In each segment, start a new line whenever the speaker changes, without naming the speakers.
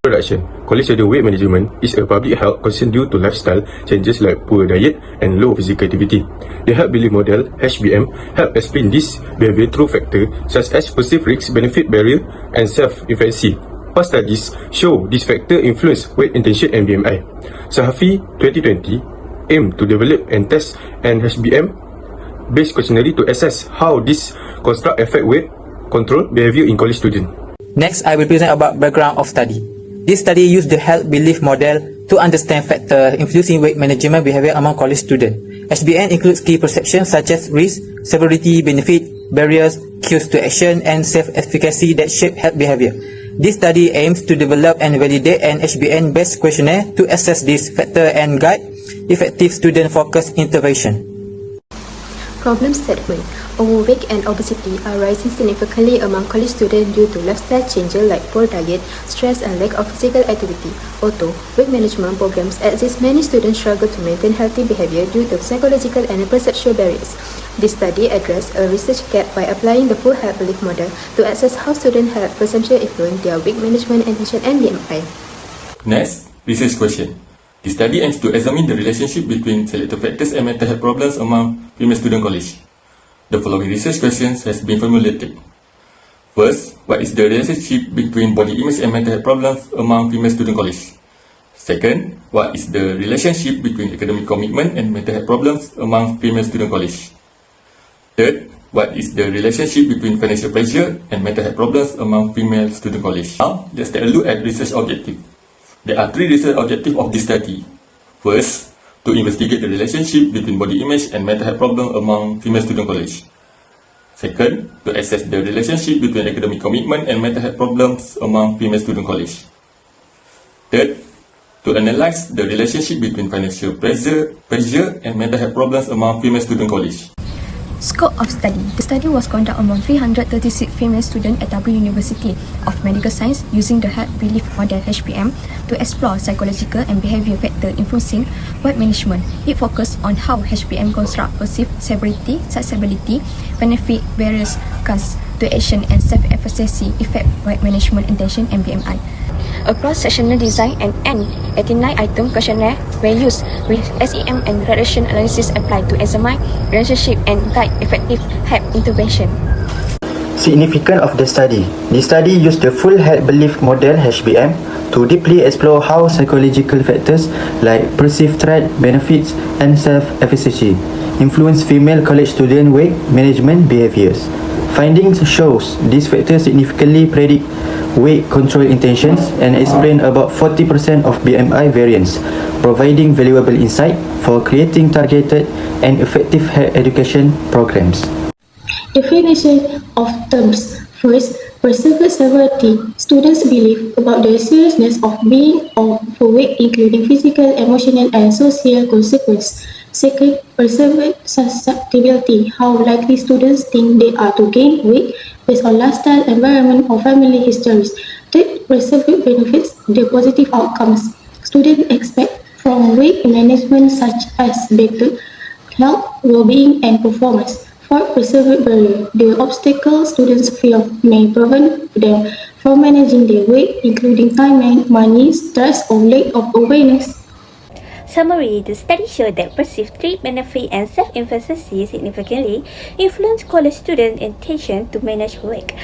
Introduction. College student weight management is a public health concern due to lifestyle changes like poor diet and low physical activity. The health belief model (HBM) help explain this behavior through factors such as perceived risk, benefit barrier, and self-efficacy. Past studies show this factor influence weight intention and BMI. Sahafi 2020 aim to develop and test an HBM based questionnaire to assess how this construct affect weight control behavior in college students.
Next, I will present about background of study. This study used the health belief model to understand factors influencing weight management behavior among college students. HBM includes key perceptions such as risk, severity, benefit, barriers, cues to action, and self-efficacy that shape health behavior. This study aims to develop and validate an HBM-based questionnaire to assess this factor and guide effective student-focused intervention.
Problem statement. Overweight and obesity are rising significantly among college students due to lifestyle changes like poor diet, stress, and lack of physical activity. Although weight management programs exist, many students struggle to maintain healthy behavior due to psychological and perceptual barriers. This study addressed a research gap by applying the full health belief model to assess how student health perception influence their weight management intention and BMI.
Next, research question. The study aims to examine the relationship between selected factors and mental health problems among female student college. The following research questions has been formulated. First, what is the relationship between body image and mental health problems among female student college? Second, what is the relationship between academic commitment and mental health problems among female student college? Third, what is the relationship between financial pressure and mental health problems among female student college? Now, let's take a look at research objective. There are three research objectives of this study. First, to investigate the relationship between body image and mental health problems among female student college. Second, to assess the relationship between academic commitment and mental health problems among female student college. Third, to analyze the relationship between financial pressure and mental health problems among female student college.
Scope of study. The study was conducted among 336 female students at W University of Medical Science using the health belief model HBM to explore psychological and behavior factors influencing weight management. It focused on how HBM construct perceived severity, accessibility, benefit, barriers, costs to action, and self-efficacy affect weight management intention and BMI. A cross-sectional design and an 89-item questionnaire were used with SEM and regression analysis applied to examine relationship and guide effective health intervention.
Significance of the study. The study used the full health belief model HBM to deeply explore how psychological factors like perceived threat, benefits, and self-efficacy influence female college student weight management behaviors. Findings shows these factors significantly predict weight control intentions and explain about 40% of BMI variance, providing valuable insight for creating targeted and effective health education programs.
Definition of terms. First, perceived severity. Students' belief about the seriousness of being overweight, including physical, emotional, and social consequences. Second, perceived susceptibility. How likely students think they are to gain weight based on lifestyle, environment, or family histories. Third, perceived benefits. The positive outcomes students expect from weight management, such as better health, well-being, and performance. Fourth, perceived barrier. The obstacles students feel may prevent them from managing their weight, including time, money, stress, or lack of awareness.
Summary. The study showed that perceived threat, benefit, and self-efficacy significantly influence college students' intention to manage weight,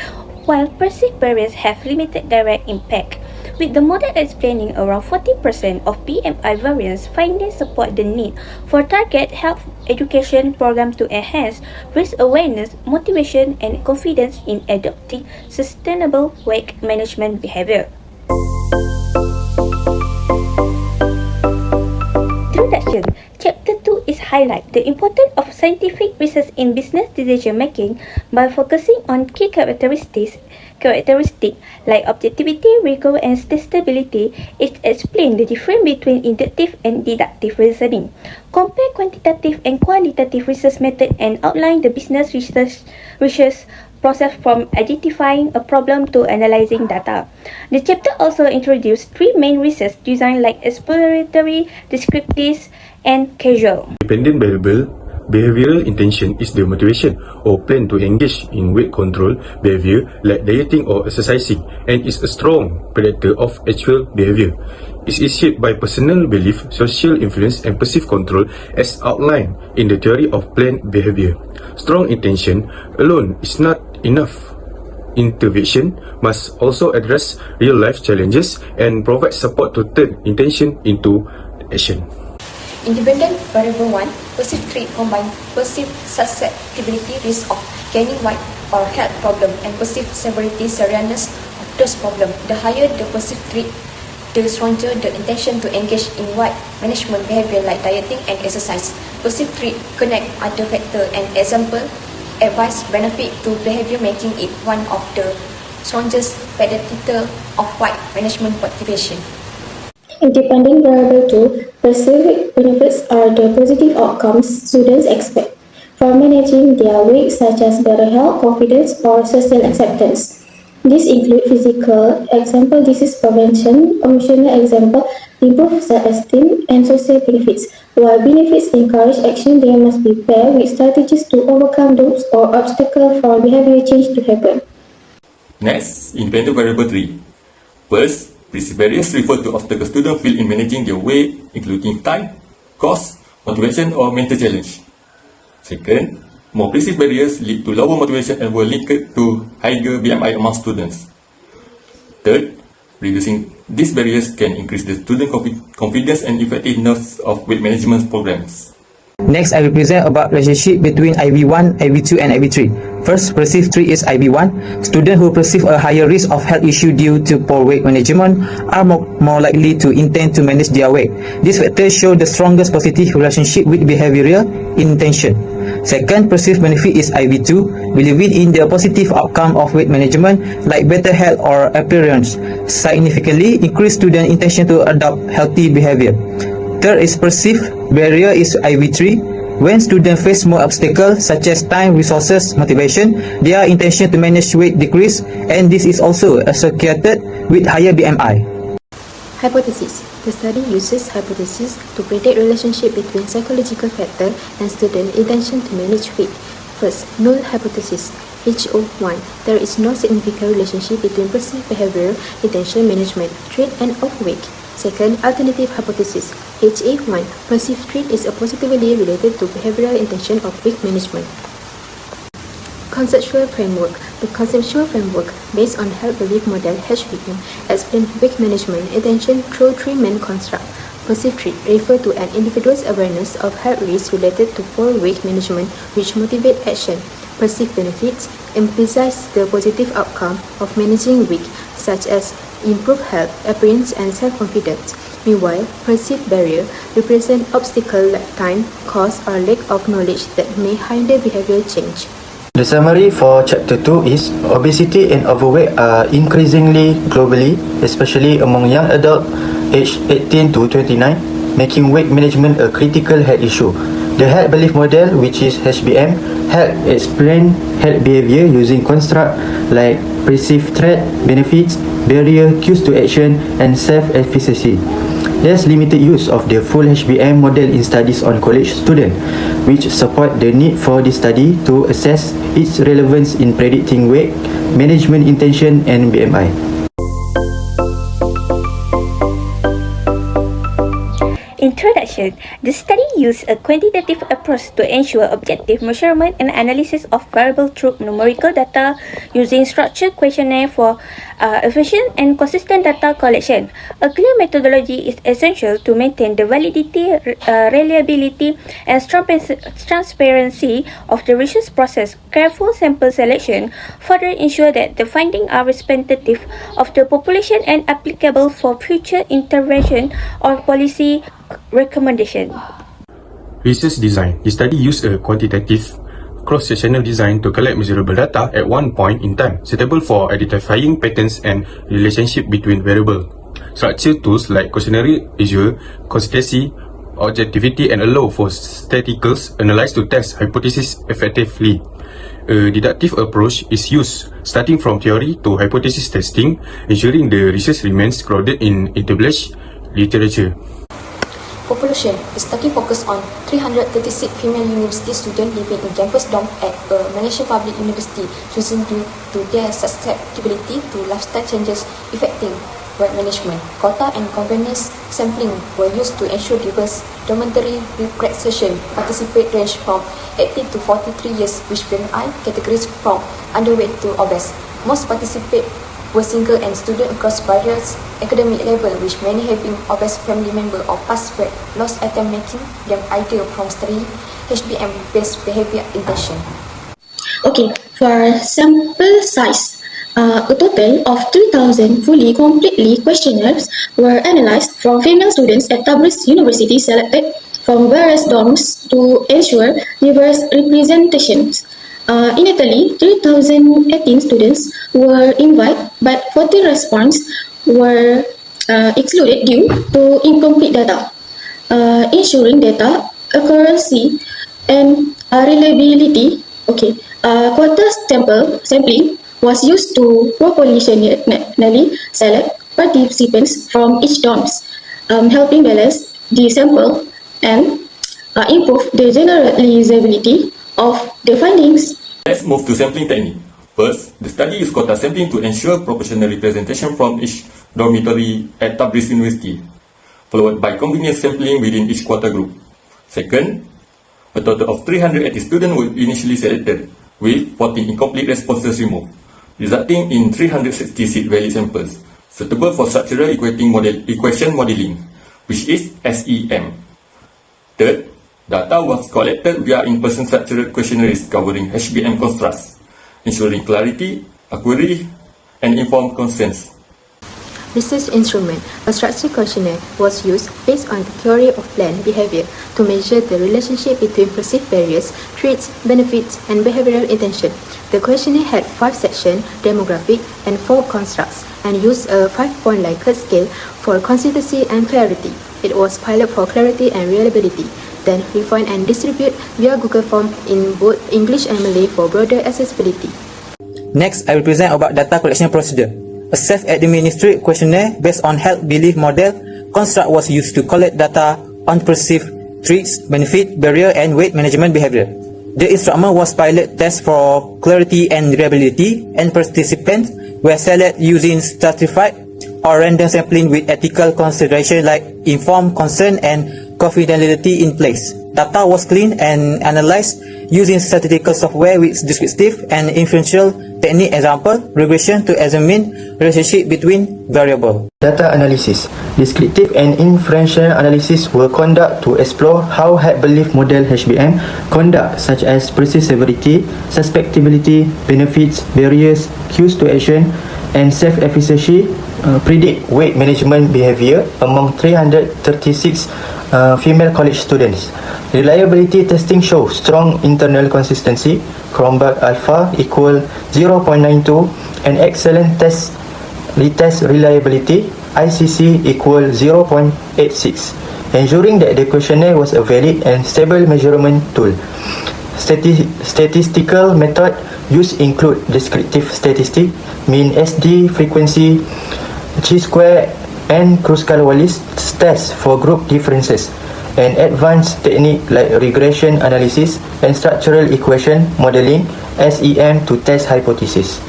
while perceived barriers have limited direct impact. With the model explaining around 40% of BMI variance, findings support the need for target health education programs to enhance risk awareness, motivation, and confidence in adopting sustainable weight management behavior. Introduction. Chapter 2 is highlight the importance of scientific research in business decision making by focusing on key characteristics characteristics like objectivity, rigor, and stability. It explains the difference between inductive and deductive reasoning. Compare quantitative and qualitative research method and outline the business research process from identifying a problem to analyzing data. The chapter also introduced three main research designs like exploratory, descriptive, and casual.
Dependent variable behavioral intention is the motivation or plan to engage in weight control behavior like dieting or exercising and is a strong predictor of actual behavior. It is shaped by personal belief, social influence and perceived control as outlined in the theory of planned behavior. Strong intention alone is not enough. Intervention must also address real-life challenges and provide support to turn intention into action.
Independent variable 1, perceived trait combine perceived susceptibility risk of gaining weight or health problem and perceived severity seriousness of those problem. The higher the perceived trait, the stronger the intention to engage in weight management behavior like dieting and exercise. Perceived trait connect other factor and example advice benefit to behavior, making it one of the strongest predictor of weight management motivation.
Independent variable 2, perceived benefits are the positive outcomes students expect from managing their weight, such as better health, confidence, or social acceptance. These include physical, example disease prevention, emotional, example improved self-esteem, and social benefits. While benefits encourage action, they must be paired with strategies to overcome those or obstacles for behavior change to happen.
Next, independent variable 3. First, perceived barriers refer to obstacles students feel in managing their weight, including time, cost, motivation, or mental challenge. Second, more perceived barriers lead to lower motivation and were linked to higher BMI among students. Third, reducing these barriers can increase the student confidence and effectiveness of weight management programs.
Next, I will present about relationship between IV1, IV2, and IV3. First, perceived trait is IV1. Students who perceive a higher risk of health issue due to poor weight management are more likely to intend to manage their weight. These factors show the strongest positive relationship with behavioral intention. Second, perceived benefit is IV2, believing in the positive outcome of weight management like better health or appearance, significantly increase student intention to adopt healthy behavior. Third is perceived barrier is IV3. When students face more obstacles such as time, resources, motivation, their intention to manage weight decrease, and this is also associated with higher BMI.
Hypothesis. The study uses hypothesis to predict relationship between psychological factor and student intention to manage weight. First, null hypothesis. HO1. There is no significant relationship between perceived behavioral intention management, trait, and overweight. Second, alternative hypothesis. HA1. Perceived trait is a positively related to behavioral intention of weight management. Conceptual framework. The conceptual framework, based on health belief model HBM, explains weight management intention through three main constructs. Perceived trait refer to an individual's awareness of health risks related to poor weight management, which motivate action. Perceived benefits emphasize the positive outcome of managing weight, such as improved health, appearance, and self-confidence. Meanwhile, perceived barrier represent obstacles like time, cost, or lack of knowledge that may hinder behavioral change.
The summary for Chapter 2 is obesity and overweight are increasingly globally, especially among young adults aged 18 to 29, making weight management a critical health issue. The health belief model, which is HBM, helps explain health behavior using constructs like perceived threat, benefits, barrier, cues to action, and self-efficacy. There's limited use of the full HBM model in studies on college students, which support the need for this study to assess its relevance in predicting weight management intention and BMI.
Introduction. The study used a quantitative approach to ensure objective measurement and analysis of variable through numerical data using structured questionnaire for efficient and consistent data collection. A clear methodology is essential to maintain the validity, reliability, and transparency of the research process. Careful sample selection further ensure that the findings are representative of the population and applicable for future intervention or policy recommendation.
Research design. The study used a quantitative cross-sectional design to collect measurable data at one point in time, suitable for identifying patterns and relationship between variables. Structured tools like questionnaire issue, consistency, objectivity, and allow for statistical analysis to test hypotheses effectively. A deductive approach is used, starting from theory to hypothesis testing, ensuring the research remains grounded in established literature.
Population. The study focused on 336 female university students living in campus dorm at a Malaysian public university, choosing due to their susceptibility to lifestyle changes affecting work management. Quota and convenience sampling were used to ensure diverse dormitory recreation participate range from 18 to 43 years, which BMI categories from underweight to obese. Most participate were single and student across various academic level, which many having obese family member or past weight loss attempt, making them ideal from study HBM-based behavior intention.
Okay, for sample size, a total of 3,000 fully completely questionnaires were analyzed from female students at Tabriz University selected from various dorms to ensure diverse representations. In Italy, 3,018 students were invited, but 40 responses were excluded due to incomplete data. Ensuring data accuracy and reliability. Okay, quota sampling was used to proportionally select participants from each dorms, helping balance the sample and improve the generalizability of the findings.
Let's move to sampling technique. First, the study used quota sampling to ensure proportional representation from each dormitory at Tabriz University, followed by convenience sampling within each quota group. Second, a total of 380 students were initially selected, with 14 incomplete responses removed, resulting in 360 seed valid samples, suitable for structural equation modeling, which is SEM. Third, data was collected via in-person structured questionnaires covering HBM constructs, ensuring clarity, accuracy, and informed consent.
Research instrument. A structured questionnaire was used based on the theory of planned behavior to measure the relationship between perceived barriers, traits, benefits, and behavioral intention. The questionnaire had 5 sections, demographic, and 4 constructs, and used a 5-point Likert scale for consistency and clarity. It was pilot for clarity and reliability, then refined and distributed via Google Form in both English and Malay for broader accessibility.
Next, I will present about data collection procedure. A self-administered questionnaire based on health belief model construct was used to collect data on perceived traits, benefit, barrier, and weight management behavior. The instrument was pilot test for clarity and reliability, and participants were selected using stratified or random sampling with ethical consideration like informed consent and confidentiality in place. Data was cleaned and analyzed using statistical software with descriptive and inferential technique, example, regression to examine relationship between variables.
Data analysis. Descriptive and inferential analysis were conducted to explore how head belief model HBM conduct, such as perceived severity, susceptibility, benefits, barriers, cues to action, and self-efficacy predict weight management behavior among 336 female college students. Reliability testing shows strong internal consistency, Cronbach alpha equal 0.92, and excellent retest reliability, ICC equal 0.86, ensuring that the questionnaire was a valid and stable measurement tool. Statistical method used include descriptive statistic, mean SD frequency, chi-square, and Kruskal-Wallis test for group differences, and advanced technique like regression analysis and structural equation modeling SEM to test hypotheses.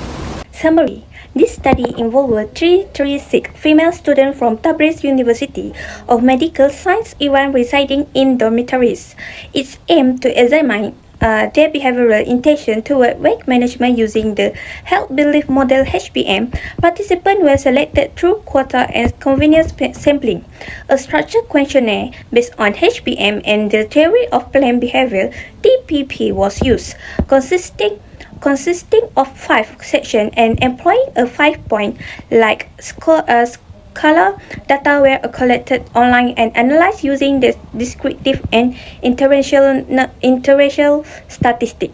Summary. This study involved 336 female students from Tabriz University of Medical Science Iran residing in dormitories. Its aim to examine their behavioral intention toward weight management using the health belief model HBM. Participants were selected through quota and convenience sampling. A structured questionnaire based on HBM and the theory of planned behavior (TPP) was used, consisting of 5 sections and employing a 5-point Scala. Data were collected online and analyzed using the descriptive and interracial statistic.